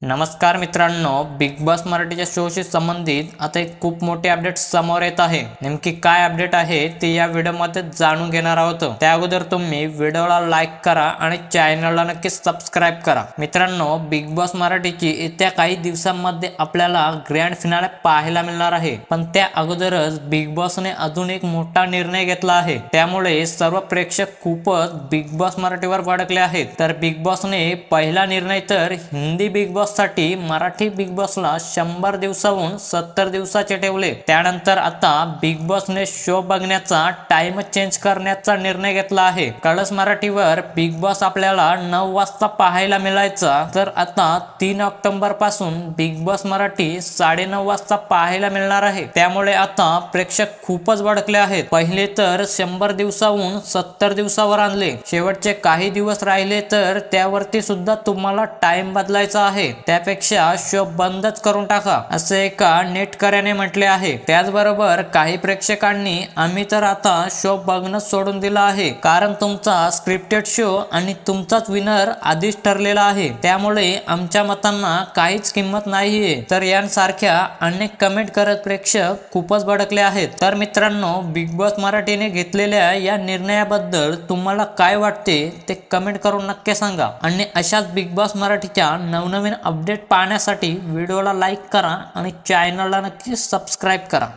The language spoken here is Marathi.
नमस्कार मित्रांनो, बिग बॉस मराठीच्या शोशी संबंधित आता एक खूप मोठी अपडेट समोर येत आहे। नेमकी काय अपडेट आहे ते या व्हिडिओमध्ये जाणून घेणार आहोत। त्या अगोदर तुम्ही व्हिडिओला लाईक करा आणि चॅनलला नक्की सबस्क्राईब करा। मित्रांनो, बिग बॉस मराठीची येत्या काही दिवसांमध्ये आपल्याला ग्रँड फिनाले पाहायला मिळणार आहे, पण त्या अगोदरच बिग बॉसने अजून एक मोठा निर्णय घेतला आहे। त्यामुळे सर्व प्रेक्षक खूपच बिग बॉस मराठीवर भडकले आहेत। तर बिग बॉसने पहिला निर्णय तर हिंदी बिग बॉस साठी मराठी बिग बॉसला 100 दिवसाहून 70 दिवसाचे ठेवले। त्यानंतर आता बिग बॉसने शो बघण्याचा टाइम चेंज करण्याचा निर्णय घेतला आहे। कळस मराठीवर बिग बॉस आपल्याला 9 वाजता पाहायला मिळायचा, तर आता 3 ऑक्टोबर पासून बिग बॉस मराठी 9:30 वाजता पाहायला मिळणार आहे। त्यामुळे आता प्रेक्षक खूपच भडकले आहेत। पहिले तर 100 दिवसाहून 70 दिवसावर आणले, शेवटचे काही दिवस राहिले तर त्यावरती सुद्धा तुम्हाला टाइम बदलायचा आहे। त्यापेक्षा शो बंदच करून टाका, असे एका नेटकऱ्याने म्हटले आहे। त्याचबरोबर काही प्रेक्षकांनी आम्ही तर आता शो बघणं सोडून दिला आहे, कारण तुमचा स्क्रिप्टेड शो आणि तुमचाच विनर आधीच ठरलेला आहे, त्यामुळे आमच्या मतांना काहीच किंमत नाहीये। तर यांसारख्या अनेक कमेंट करत प्रेक्षक खूपच भडकले आहेत। तर मित्रांनो, बिग बॉस मराठीने घेतलेल्या या निर्णयाबद्दल तुम्हाला काय वाटते ते कमेंट करून नक्की सांगा। आणि अशाच बिग बॉस मराठीच्या नवनवीन अपडेट पाहण्यासाठी व्हिडिओला लाईक करा आणि चॅनलला नक्की सबस्क्राईब करा।